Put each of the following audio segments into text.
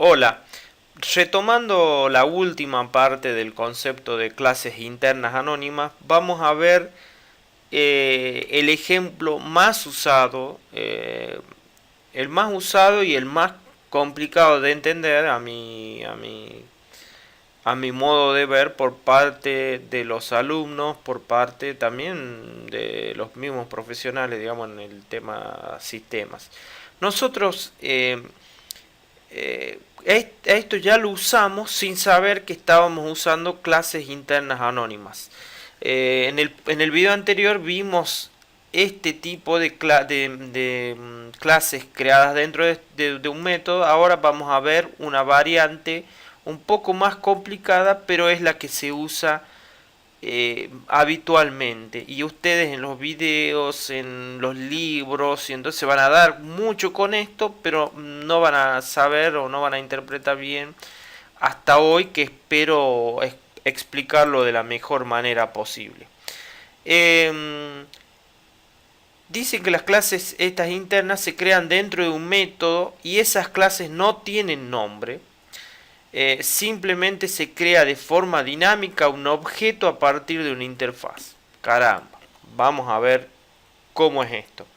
Hola, retomando la última parte del concepto de clases internas anónimas, vamos a ver el ejemplo más usado, el más usado y el más complicado de entender a mi modo de ver por parte de los alumnos, por parte también de los mismos profesionales, digamos, en el tema sistemas. Nosotros esto ya lo usamos sin saber que estábamos usando clases internas anónimas. En el video anterior vimos este tipo de clases creadas dentro de un método. Ahora vamos a ver una variante un poco más complicada, pero es la que se usa habitualmente, y ustedes en los videos, en los libros, y entonces van a dar mucho con esto, pero no van a saber o no van a interpretar bien hasta hoy, que espero explicarlo de la mejor manera posible. Eh, Dicen que las clases estas internas se crean dentro de un método y esas clases no tienen nombre. Simplemente se crea de forma dinámica un objeto a partir de una interfaz. Caramba, vamos a ver cómo es esto.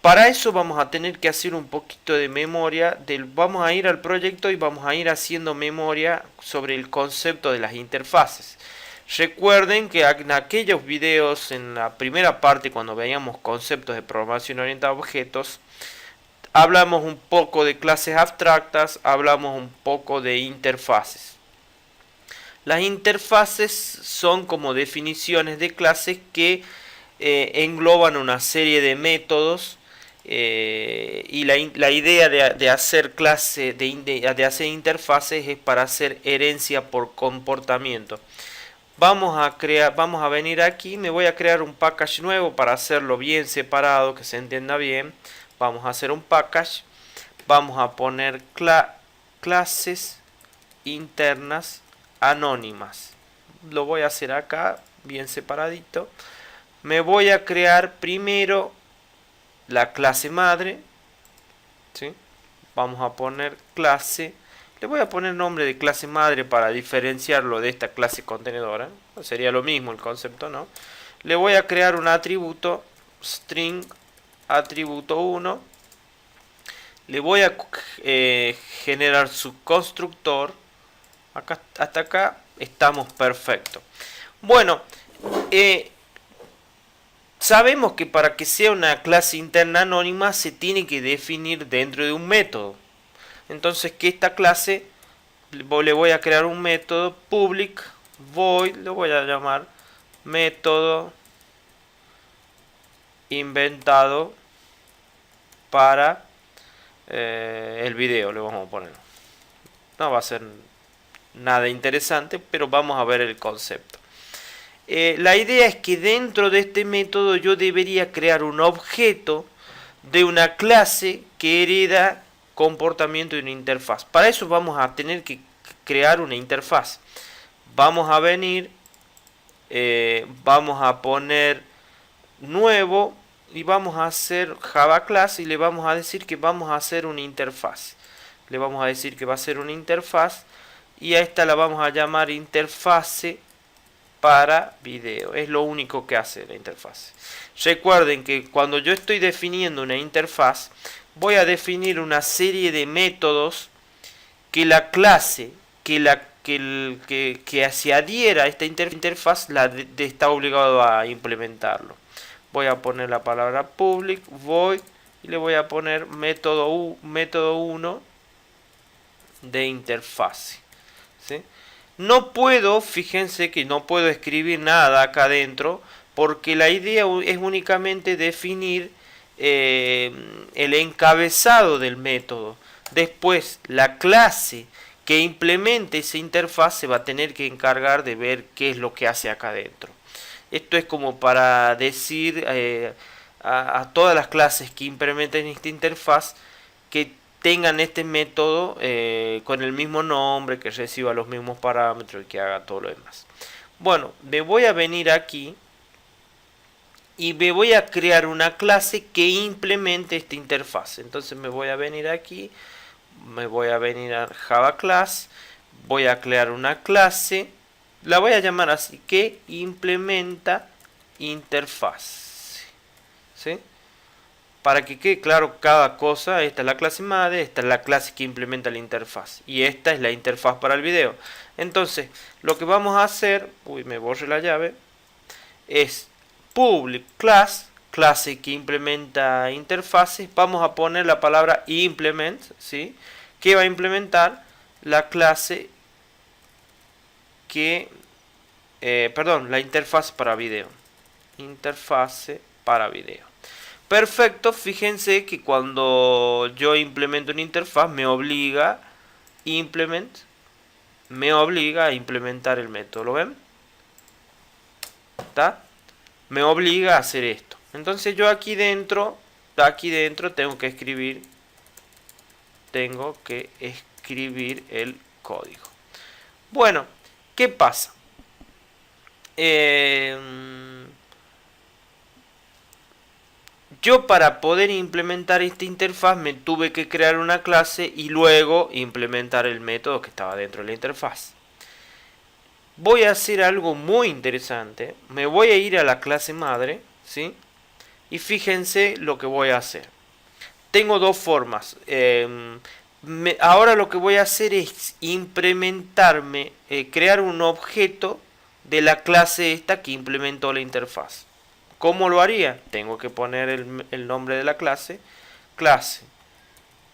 Para eso vamos a tener que hacer un poquito de memoria. Vamos a ir al proyecto y vamos a ir haciendo memoria sobre el concepto de las interfaces. Recuerden que en aquellos videos, en la primera parte, cuando veíamos conceptos de programación orientada a objetos, hablamos un poco de clases abstractas, hablamos un poco de interfaces. Las interfaces son como definiciones de clases que engloban una serie de métodos, y la idea de hacer de hacer interfaces es para hacer herencia por comportamiento. Vamos a venir aquí, me voy a crear un package nuevo para hacerlo bien separado, que se entienda bien. Vamos a hacer un package, vamos a poner clases internas anónimas. Lo voy a hacer acá, bien separadito. Me voy a crear primero la clase madre, ¿sí? Vamos a poner clase. Le voy a poner nombre de clase madre para diferenciarlo de esta clase contenedora. Sería lo mismo el concepto, ¿no? Le voy a crear un atributo string atributo 1. Le voy a generar su constructor. Acá, hasta acá estamos perfecto. Bueno, sabemos que para que sea una clase interna anónima se tiene que definir dentro de un método. Entonces, que esta clase le voy a crear un método public void, le voy a llamar método inventado para el video, le vamos a poner. No va a ser nada interesante, pero vamos a ver el concepto. La idea es que dentro de este método yo debería crear un objeto de una clase que hereda comportamiento de una interfaz. Para eso vamos a tener que crear una interfaz. Vamos a venir, vamos a poner nuevo y vamos a hacer Java class y le vamos a decir que vamos a hacer una interfaz. Le vamos a decir que va a ser una interfaz y a esta la vamos a llamar interfase para video. Es lo único que hace la interfaz. Recuerden que cuando yo estoy definiendo una interfaz, voy a definir una serie de métodos que la clase que se adhiera a esta interfaz está obligado a implementarlo. Voy a poner la palabra public void y le voy a poner método 1 de interfaz, ¿sí? No puedo, fíjense que no puedo escribir nada acá adentro porque la idea es únicamente definir el encabezado del método. Después, la clase que implemente esa interfaz se va a tener que encargar de ver qué es lo que hace acá adentro. Esto es como para decir a todas las clases que implementen esta interfaz que tengan este método con el mismo nombre, que reciba los mismos parámetros y que haga todo lo demás. Bueno, me voy a venir aquí y me voy a crear una clase que implemente esta interfaz. Entonces me voy a venir aquí, me voy a venir a Java Class, voy a crear una clase, la voy a llamar así, que implementa interfaz, ¿sí? Para que quede claro cada cosa. Esta es la clase madre, esta es la clase que implementa la interfaz y esta es la interfaz para el video. Entonces lo que vamos a hacer, uy, me borré la llave, es public class, clase que implementa interfaces. Vamos a poner la palabra implement, ¿sí? Que va a implementar la clase que perdón, la interfaz para video, interfase para video. Perfecto, fíjense que cuando yo implemento una interfaz me obliga a implementar el método. ¿Lo ven? ¿Está? Me obliga a hacer esto. Entonces yo aquí dentro tengo que escribir el código. Bueno, ¿qué pasa? Yo para poder implementar esta interfaz me tuve que crear una clase y luego implementar el método que estaba dentro de la interfaz. Voy a hacer algo muy interesante. Me voy a ir a la clase madre, ¿sí? Y fíjense lo que voy a hacer. Tengo dos formas. Ahora lo que voy a hacer es crear un objeto de la clase esta que implementó la interfaz. ¿Cómo lo haría? Tengo que poner el nombre de la clase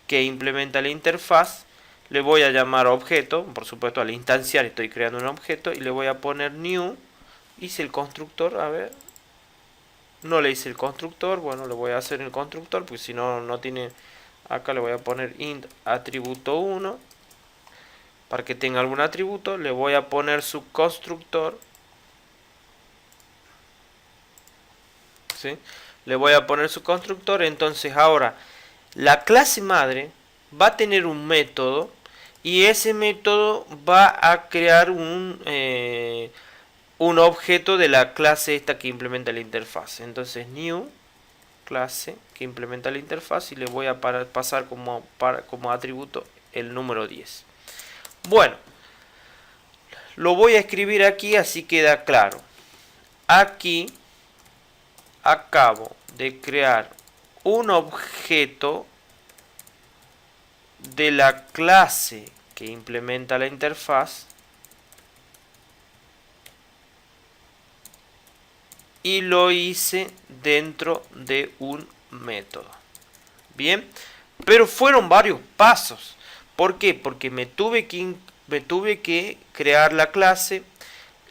que implementa la interfaz. Le voy a llamar objeto, por supuesto al instanciar estoy creando un objeto y le voy a poner new. Hice el constructor, a ver. No le hice el constructor, bueno, le voy a hacer el constructor porque si no, no tiene. Acá le voy a poner int atributo 1 para que tenga algún atributo. Le voy a poner su constructor, ¿sí? Le voy a poner su constructor. Entonces ahora la clase madre va a tener un método y ese método va a crear un objeto de la clase esta que implementa la interfaz. Entonces new clase que implementa la interfaz y le voy a pasar como atributo el número 10. Bueno, lo voy a escribir aquí así queda claro. Aquí acabo de crear un objeto de la clase que implementa la interfaz y lo hice dentro de un método. Bien, pero fueron varios pasos. ¿Por qué? Porque me tuve que crear la clase,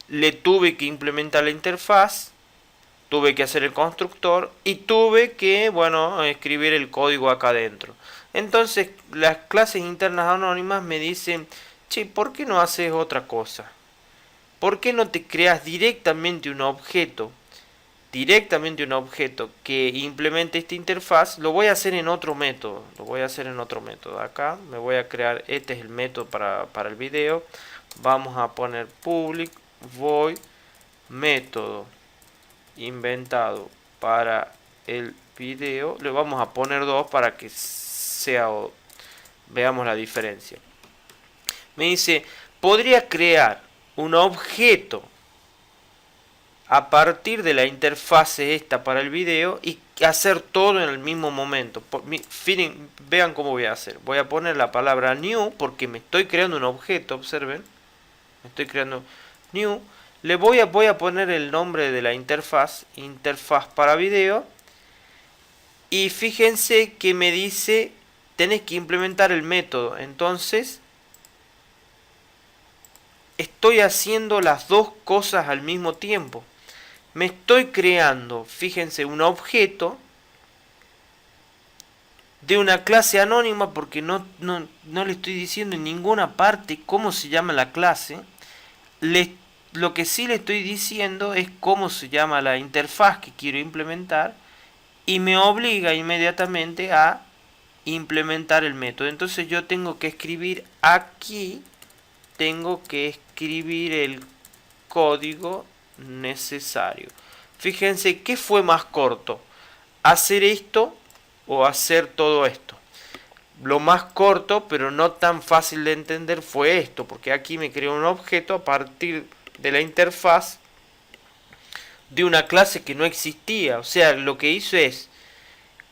le tuve que implementar la interfaz, tuve que hacer el constructor y tuve que, bueno, escribir el código acá adentro. Entonces las clases internas anónimas me dicen, che, ¿por qué no haces otra cosa? ¿Por qué no te creas directamente un objeto que implemente esta interfaz? Lo voy a hacer en otro método. Acá me voy a crear, este es el método para el video. Vamos a poner public void método inventado para el video. Le vamos a poner 2 para que veamos la diferencia. Me dice, podría crear un objeto a partir de la interfase esta para el video y hacer todo en el mismo momento. Vean cómo voy a hacer. Voy a poner la palabra new porque me estoy creando un objeto, observen. Me estoy creando new. Le voy a poner el nombre de la interfaz para video. Y fíjense que me dice, tenés que implementar el método. Entonces, estoy haciendo las dos cosas al mismo tiempo. Me estoy creando, fíjense, un objeto de una clase anónima porque no le estoy diciendo en ninguna parte cómo se llama la clase. Lo que sí le estoy diciendo es cómo se llama la interfaz que quiero implementar y me obliga inmediatamente a implementar el método. Entonces yo tengo que escribir aquí, el código necesario. Fíjense qué fue más corto, hacer esto o hacer todo esto. lo más corto, pero no tan fácil de entender, fue esto, porque aquí me creó un objeto a partir de la interfaz de una clase que no existía. O sea, lo que hizo es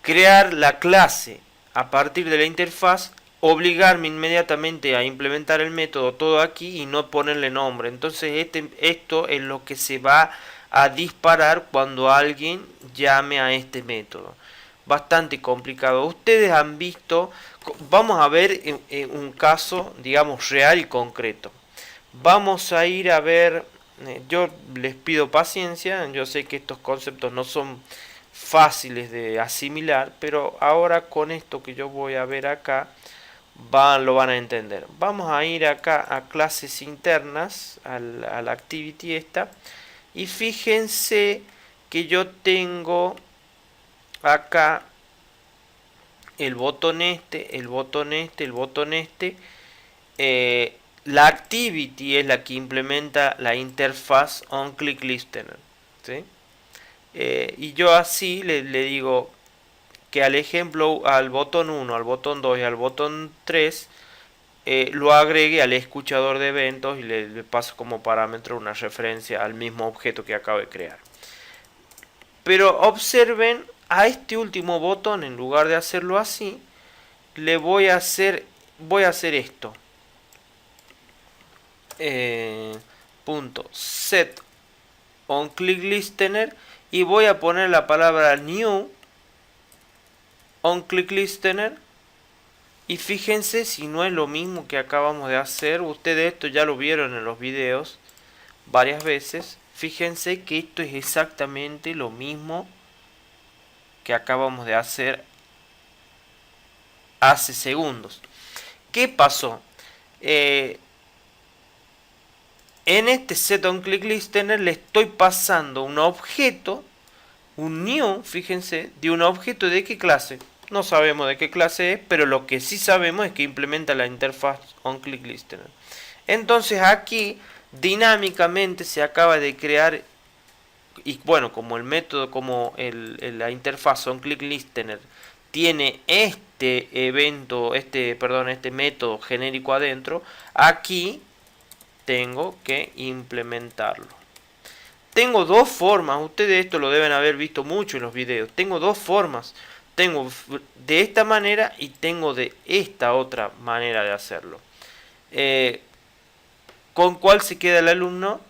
crear la clase a partir de la interfaz, obligarme inmediatamente a implementar el método todo aquí y no ponerle nombre. Entonces esto es lo que se va a disparar cuando alguien llame a este método. Bastante complicado. Ustedes han visto, vamos a ver un caso, digamos, real y concreto. Vamos a ir a ver, yo les pido paciencia, yo sé que estos conceptos no son fáciles de asimilar, pero ahora con esto que yo voy a ver acá, lo van a entender. Vamos a ir acá a clases internas, a la activity esta, y fíjense que yo tengo acá el botón este, el botón este, el botón este. La activity es la que implementa la interfaz onClickListener, ¿sí? Y yo así le digo que al ejemplo, al botón 1, al botón 2 y al botón 3, lo agregue al escuchador de eventos y le paso como parámetro una referencia al mismo objeto que acabo de crear. Pero observen, a este último botón, en lugar de hacerlo así, le voy a hacer esto. Punto set onClickListener y voy a poner la palabra new onClickListener. Y fíjense si no es lo mismo que acabamos de hacer. Ustedes esto ya lo vieron en los videos varias veces. Fíjense que esto es exactamente lo mismo que acabamos de hacer hace segundos. ¿Qué pasó? En este setOnClickListener le estoy pasando un objeto, un new, fíjense, de un objeto de qué clase. No sabemos de qué clase es, pero lo que sí sabemos es que implementa la interfaz onClickListener. Entonces aquí dinámicamente se acaba de crear, y bueno, como el método, como la interfaz onClickListener tiene este evento, este método genérico adentro, aquí tengo que implementarlo. Tengo dos formas, ustedes esto lo deben haber visto mucho en los videos. Tengo dos formas. Tengo de esta manera y tengo de esta otra manera de hacerlo. ¿Con cuál se queda el alumno?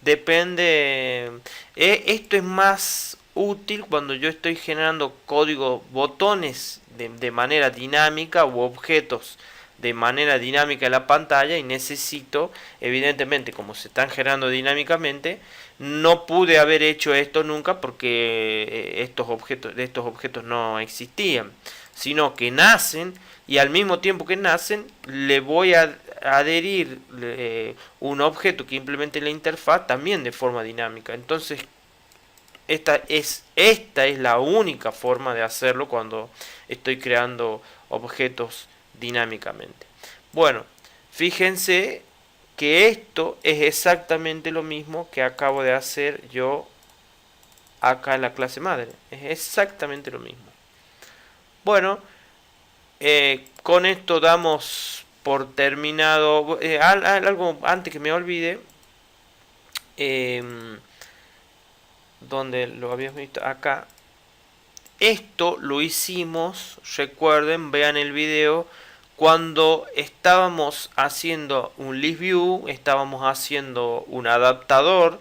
Depende. Esto es más útil cuando yo estoy generando código, botones de manera dinámica u objetos de manera dinámica en la pantalla y necesito, evidentemente, como se están generando dinámicamente, no pude haber hecho esto nunca porque estos objetos no existían, sino que nacen y al mismo tiempo que nacen le voy a adherir un objeto que implemente la interfaz también de forma dinámica. Entonces esta es la única forma de hacerlo cuando estoy creando objetos dinámicamente. Bueno, fíjense que esto es exactamente lo mismo que acabo de hacer yo acá en la clase madre. Es exactamente lo mismo. Bueno, con esto damos por terminado. Algo antes que me olvide. Donde lo habíamos visto acá. Esto lo hicimos, recuerden, vean el video, cuando estábamos haciendo un list view, estábamos haciendo un adaptador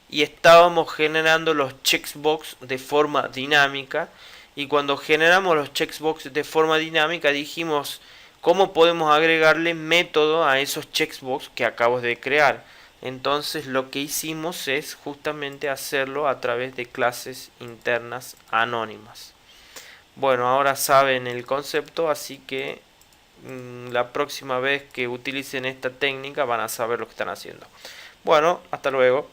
y estábamos generando los checkbox de forma dinámica. Y cuando generamos los checkbox de forma dinámica dijimos cómo podemos agregarle método a esos checkbox que acabo de crear. Entonces lo que hicimos es justamente hacerlo a través de clases internas anónimas. Bueno, ahora saben el concepto, así que la próxima vez que utilicen esta técnica van a saber lo que están haciendo. Bueno, hasta luego.